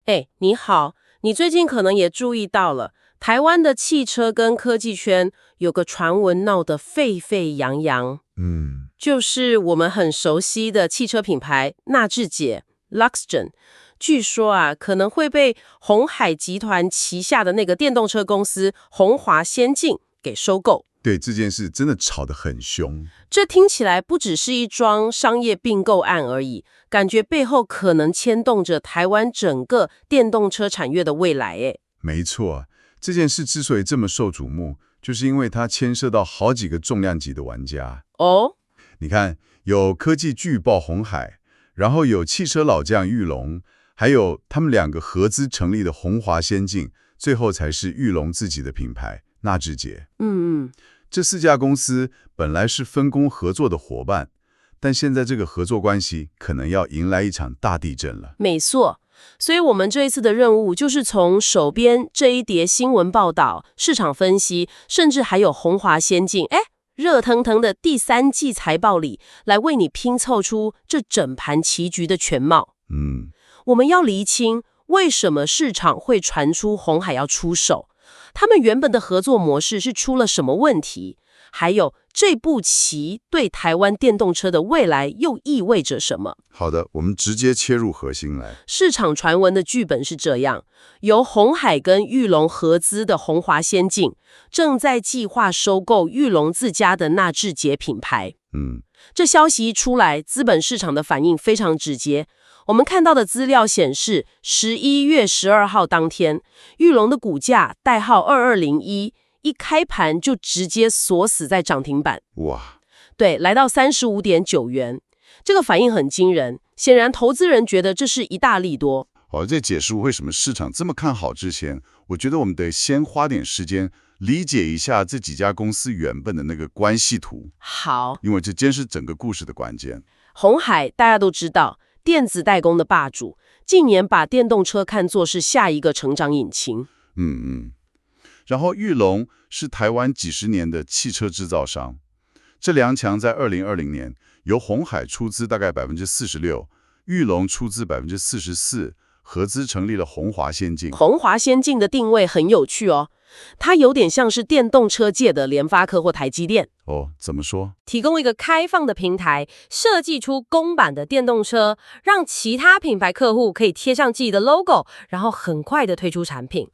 哎，你好，你最近可能也注意到了，台湾的汽车跟科技圈有个传闻闹得沸沸扬扬，就是我们很熟悉的汽车品牌纳智捷 Luxgen，据说啊可能会被鸿海集团旗下的那个电动车公司鸿华先进给收购。对，这件事真的吵得很凶。这听起来不只是一桩商业并购案而已，感觉背后可能牵动着台湾整个电动车产业的未来。没错，这件事之所以这么受瞩目，就是因为它牵涉到好几个重量级的玩家。哦，你看，有科技巨擘鸿海，然后有汽车老将裕隆，还有他们两个合资成立的鸿华先进，最后才是裕隆自己的品牌纳智捷。这4家公司本来是分工合作的伙伴，但现在这个合作关系可能要迎来一场大地震了。没错，所以我们这一次的任务就是从手边这一叠新闻报道、市场分析，甚至还有鸿华先进，热腾腾的第3季财报里，来为你拼凑出这整盘棋局的全貌。我们要厘清为什么市场会传出鸿海要出手，他们原本的合作模式是出了什么问题，还有这步棋对台湾电动车的未来又意味着什么。好的，我们直接切入核心来。市场传闻的剧本是这样，由鸿海跟裕隆合资的鸿华先进正在计划收购裕隆自家的纳智捷品牌。这消息一出来，资本市场的反应非常直接。我们看到的资料显示，11月12号当天，裕隆的股价代号2201，一开盘就直接锁死在涨停板。哇，对，来到35.9元，这个反应很惊人。显然，投资人觉得这是一大利多。在解释为什么市场这么看好之前，我觉得我们得先花点时间理解一下这几家公司原本的那个关系图。好，因为这将是整个故事的关键。鸿海大家都知道，电子代工的霸主，近年把电动车看作是下一个成长引擎。然后裕隆是台湾几十年的汽车制造商，这2强在2020年由鸿海出资大概46%，裕隆出资44%，合资成立了鸿华先进。鸿华先进的定位很有趣哦，它有点像是电动车界的联发科或台积电。怎么说？提供一个开放的平台，设计出公版的电动车，让其他品牌客户可以贴上自己的 logo， 然后很快的推出产品。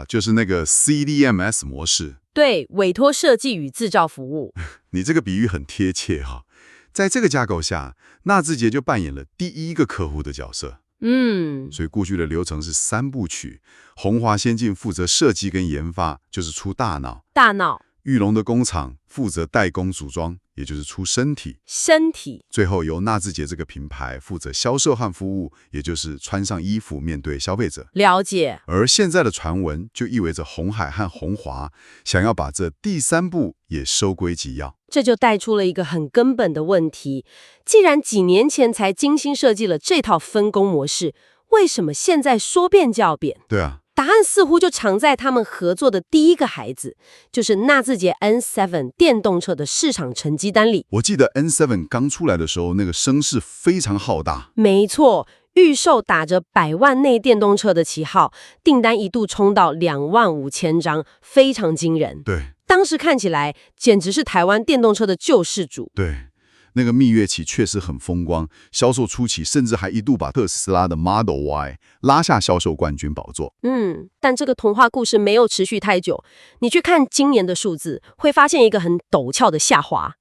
就是那个 CDMS 模式。对，委托设计与制造服务。你这个比喻很贴切哈。在这个架构下，纳智捷就扮演了第一个客户的角色。所以过去的流程是3部曲，鸿华先进负责设计跟研发，就是出大脑；裕隆的工厂负责代工组装，也就是出身体；最后由纳智捷这个品牌负责销售和服务，也就是穿上衣服面对消费者。了解。而现在的传闻就意味着鸿海和鸿华想要把这第3步也收归己要。这就带出了一个很根本的问题，既然几年前才精心设计了这套分工模式，为什么现在说变就要变？对啊，答案似乎就藏在他们合作的第一个孩子，就是纳智捷 N7 电动车的市场成绩单里。我记得 N7 刚出来的时候，那个声势非常浩大。没错，预售打着100万内电动车的旗号，订单一度冲到25000张，非常惊人。对，当时看起来简直是台湾电动车的救世主。对，那个蜜月期确实很风光，销售初期甚至还一度把特斯拉的 Model Y 拉下销售冠军宝座。但这个童话故事没有持续太久。你去看今年的数字，会发现一个很陡峭的下滑。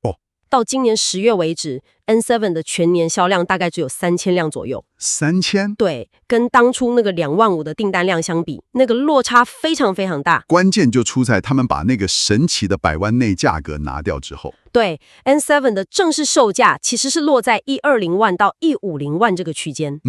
到今年10月为止 ，N7 的全年销量大概只有3000辆左右。3000？对，跟当初那个25000的订单量相比，那个落差非常非常大。关键就出在他们把那个神奇的100万内价格拿掉之后。对 ，N7 的正式售价其实是落在120万到150万这个区间。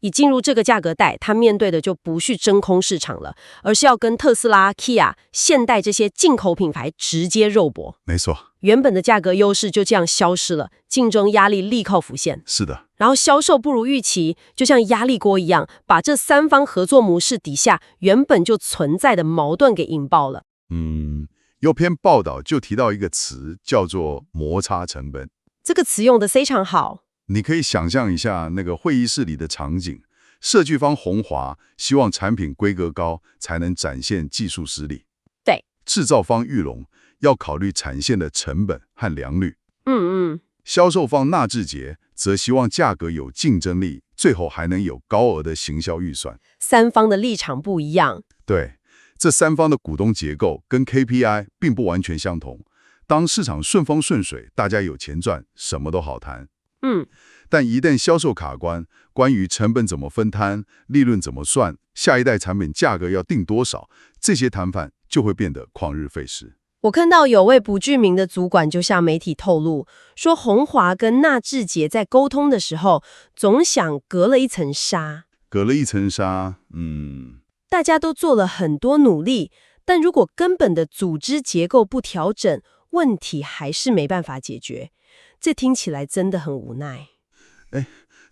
已进入这个价格带，它面对的就不是真空市场了，而是要跟特斯拉、Kia、现代这些进口品牌直接肉搏。没错。原本的价格优势就这样消失了，竞争压力立刻浮现。是的。然后销售不如预期，就像压力锅一样，把这3方合作模式底下原本就存在的矛盾给引爆了。有篇报道就提到一个词，叫做摩擦成本。这个词用得非常好。你可以想象一下那个会议室里的场景，设计方鸿华希望产品规格高，才能展现技术实力。对，制造方裕隆要考虑产线的成本和良率。嗯，销售方纳智捷则希望价格有竞争力，最后还能有高额的行销预算。三方的立场不一样。对，这三方的股东结构跟 KPI 并不完全相同。当市场顺风顺水，大家有钱赚，什么都好谈。但一旦销售卡关，关于成本怎么分摊、利润怎么算、下一代产品价格要定多少，这些谈判就会变得旷日费时。我看到有位不具名的主管就向媒体透露，说鸿华跟纳智捷在沟通的时候，总想隔了一层纱。隔了一层纱，大家都做了很多努力，但如果根本的组织结构不调整，问题还是没办法解决。这听起来真的很无奈。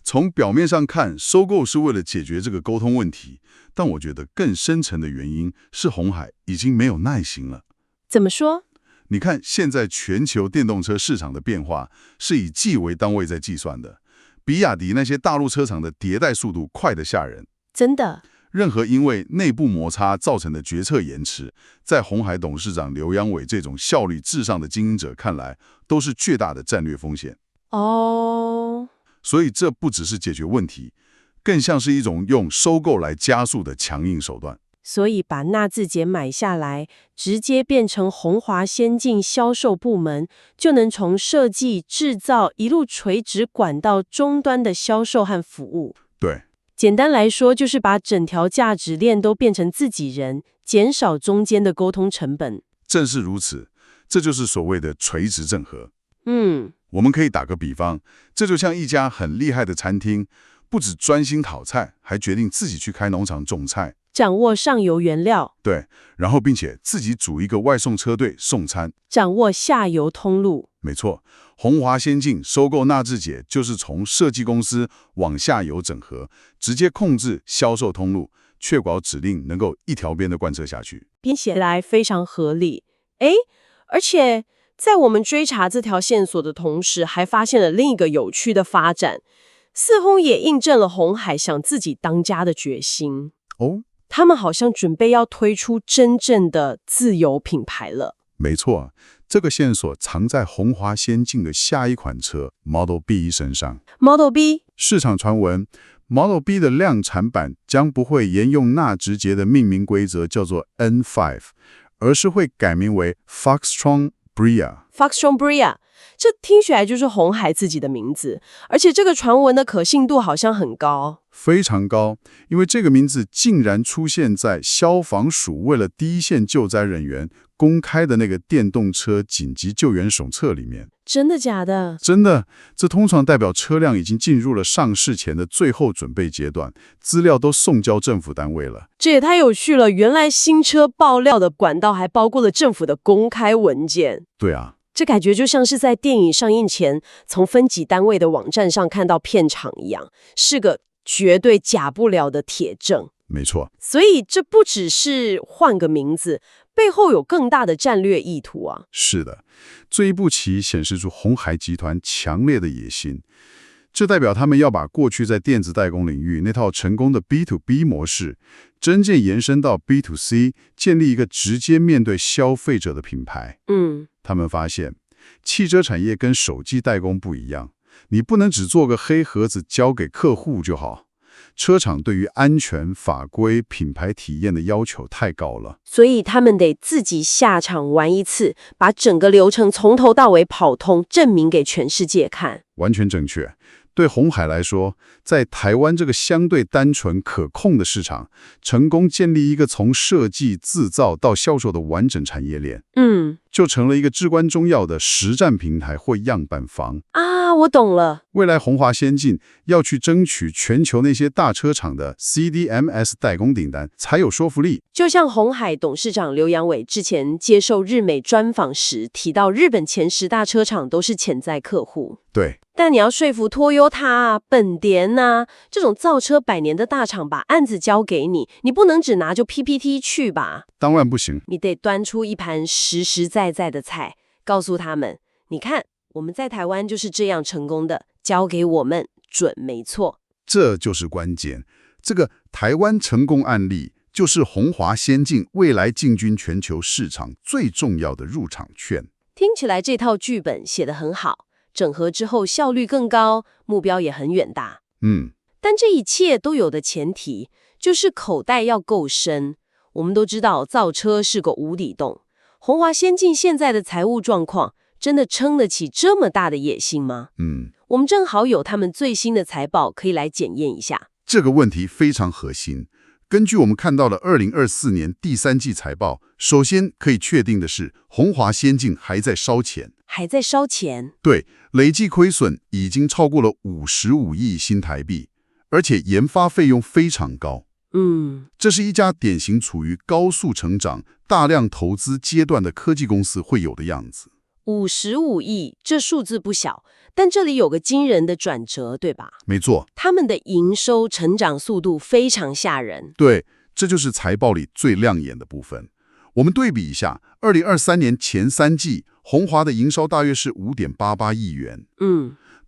从表面上看，收购是为了解决这个沟通问题，但我觉得更深层的原因是鸿海已经没有耐心了。怎么说？你看，现在全球电动车市场的变化是以季为单位在计算的，比亚迪那些大陆车厂的迭代速度快得吓人。真的？任何因为内部摩擦造成的决策延迟，在鸿海董事长刘扬伟这种效率至上的经营者看来，都是巨大的战略风险。所以这不只是解决问题，更像是一种用收购来加速的强硬手段。所以把纳智捷买下来，直接变成鸿华先进销售部门，就能从设计、制造一路垂直管到终端的销售和服务。对，简单来说，就是把整条价值链都变成自己人，减少中间的沟通成本。正是如此，这就是所谓的垂直整合。我们可以打个比方，这就像一家很厉害的餐厅，不只专心讨菜，还决定自己去开农场种菜，掌握上游原料，对，然后并且自己组一个外送车队送餐，掌握下游通路。没错，鸿华先进收购纳智捷，就是从设计公司往下游整合，直接控制销售通路，确保指令能够一条边的贯彻下去。编写来非常合理。而且在我们追查这条线索的同时，还发现了另一个有趣的发展，似乎也印证了鸿海想自己当家的决心。他们好像准备要推出真正的自有品牌了。没错，这个线索藏在鸿华先进的下一款车 Model B 身上。Model B 市场传闻 ，Model B 的量产版将不会沿用纳智捷的命名规则，叫做 N5， 而是会改名为 Foxtron Bria。Foxtron Bria， 这听起来就是鸿海自己的名字，而且这个传闻的可信度好像很高。非常高，因为这个名字竟然出现在消防署为了第一线救灾人员公开的那个电动车紧急救援手册里面。真的假的？真的，这通常代表车辆已经进入了上市前的最后准备阶段，资料都送交政府单位了。这也太有趣了，原来新车爆料的管道还包括了政府的公开文件。对啊，这感觉就像是在电影上映前从分级单位的网站上看到片场一样，是个绝对假不了的铁证。没错，所以这不只是换个名字，背后有更大的战略意图啊。是的，这一步棋显示出鸿海集团强烈的野心，这代表他们要把过去在电子代工领域那套成功的 B to B 模式，真正延伸到 B to C， 建立一个直接面对消费者的品牌。他们发现汽车产业跟手机代工不一样，你不能只做个黑盒子交给客户就好。车厂对于安全、法规、品牌体验的要求太高了，所以他们得自己下场玩一次，把整个流程从头到尾跑通，证明给全世界看。完全正确。对鸿海来说，在台湾这个相对单纯可控的市场，成功建立一个从设计、制造到销售的完整产业链，就成了一个至关重要的实战平台或样板房啊。我懂了，未来鸿华先进要去争取全球那些大车厂的 CDMS 代工订单，才有说服力。就像鸿海董事长刘扬伟之前接受日美专访时提到，日本前10大车厂都是潜在客户。对，但你要说服Toyota、本田这种造车100年的大厂把案子交给你，你不能只拿就 PPT 去吧？当然不行，你得端出一盘实实在在的菜，告诉他们，你看我们在台湾就是这样成功的，交给我们准没错。这就是关键。这个台湾成功案例就是鸿华先进未来进军全球市场最重要的入场券。听起来这套剧本写得很好，整合之后效率更高，目标也很远大。但这一切都有的前提，就是口袋要够深。我们都知道造车是个无底洞，鸿华先进现在的财务状况真的撑得起这么大的野心吗？我们正好有他们最新的财报可以来检验一下。这个问题非常核心。根据我们看到的2024年第3季财报，首先可以确定的是，鸿华先进还在烧钱。还在烧钱？对，累计亏损已经超过了55亿新台币，而且研发费用非常高。这是一家典型处于高速成长、大量投资阶段的科技公司会有的样子。55亿，这数字不小，但这里有个惊人的转折，对吧？没错，他们的营收成长速度非常吓人。对，这就是财报里最亮眼的部分。我们对比一下，2023年前3季，鸿华的营收大约是5.88亿元。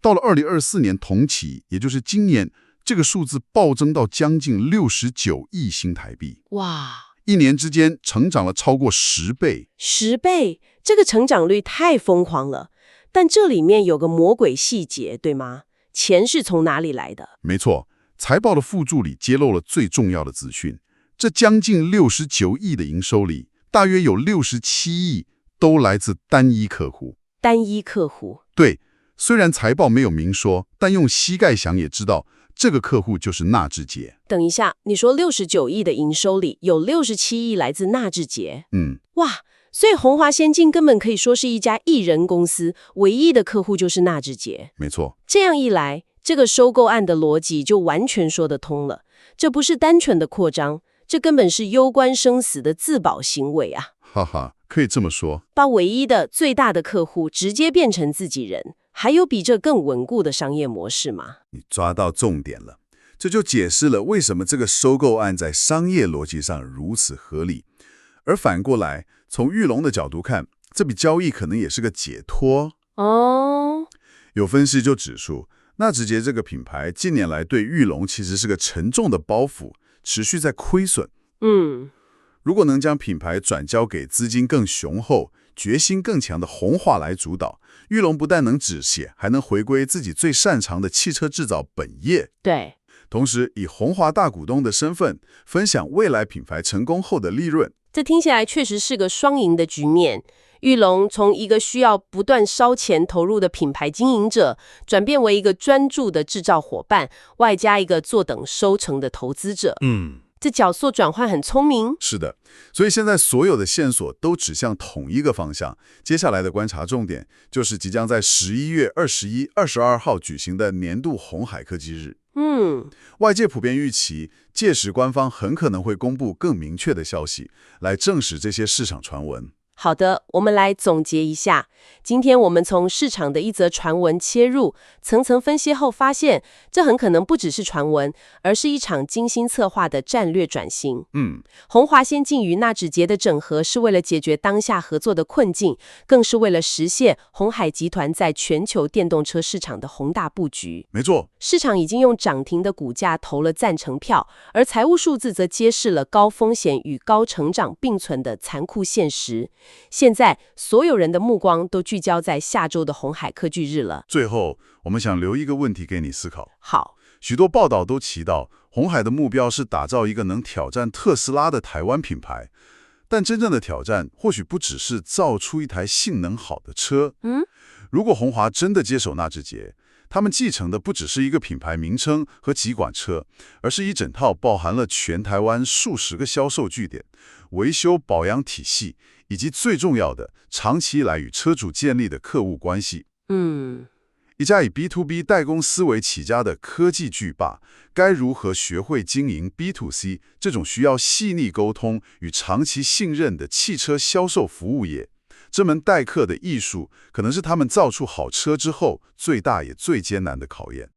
到了2024年同期，也就是今年，这个数字暴增到将近69亿新台币。哇！1年之间成长了超过10倍。10倍，这个成长率太疯狂了。但这里面有个魔鬼细节，对吗？钱是从哪里来的？没错，财报的附注里揭露了最重要的资讯。这将近69亿的营收里，大约有67亿都来自单一客户。单一客户？对，虽然财报没有明说，但用膝盖想也知道，这个客户就是纳智捷。等一下，你说69亿的营收里有67亿来自纳智捷？哇，所以鸿华先进根本可以说是一家一人公司，唯一的客户就是纳智捷。没错，这样一来，这个收购案的逻辑就完全说得通了。这不是单纯的扩张，这根本是攸关生死的自保行为啊！哈哈，可以这么说。把唯一的最大的客户直接变成自己人，还有比这更稳固的商业模式吗？你抓到重点了，这就解释了为什么这个收购案在商业逻辑上如此合理。而反过来，从裕隆的角度看，这笔交易可能也是个解脱。有分析就指出，纳智捷这个品牌近年来对裕隆其实是个沉重的包袱，持续在亏损。如果能将品牌转交给资金更雄厚、决心更强的鸿华来主导，裕隆不但能止血，还能回归自己最擅长的汽车制造本业。对，同时以鸿华大股东的身份，分享未来品牌成功后的利润。这听起来确实是个双赢的局面。裕隆从一个需要不断烧钱投入的品牌经营者，转变为一个专注的制造伙伴，外加一个坐等收成的投资者。这角色转换很聪明。是的，所以现在所有的线索都指向同一个方向。接下来的观察重点就是即将在11月21、22号举行的年度鸿海科技日。外界普遍预期，届时官方很可能会公布更明确的消息，来证实这些市场传闻。好的，我们来总结一下。今天我们从市场的一则传闻切入，层层分析后发现，这很可能不只是传闻，而是一场精心策划的战略转型。鸿华先进与纳智捷的整合是为了解决当下合作的困境，更是为了实现鸿海集团在全球电动车市场的宏大布局。没错，市场已经用涨停的股价投了赞成票，而财务数字则揭示了高风险与高成长并存的残酷现实。现在所有人的目光都聚焦在下周的鸿海科技日了。最后，我们想留一个问题给你思考。好，许多报道都提到，鸿海的目标是打造一个能挑战特斯拉的台湾品牌，但真正的挑战或许不只是造出一台性能好的车。如果鸿华真的接手纳智捷，他们继承的不只是一个品牌名称和几款车，而是一整套包含了全台湾数十个销售据点、维修保养体系，以及最重要的，长期以来与车主建立的客户关系。一家以 B2B 代工思维起家的科技巨霸，该如何学会经营 B2C 这种需要细腻沟通与长期信任的汽车销售服务业？这门待客的艺术，可能是他们造出好车之后最大也最艰难的考验。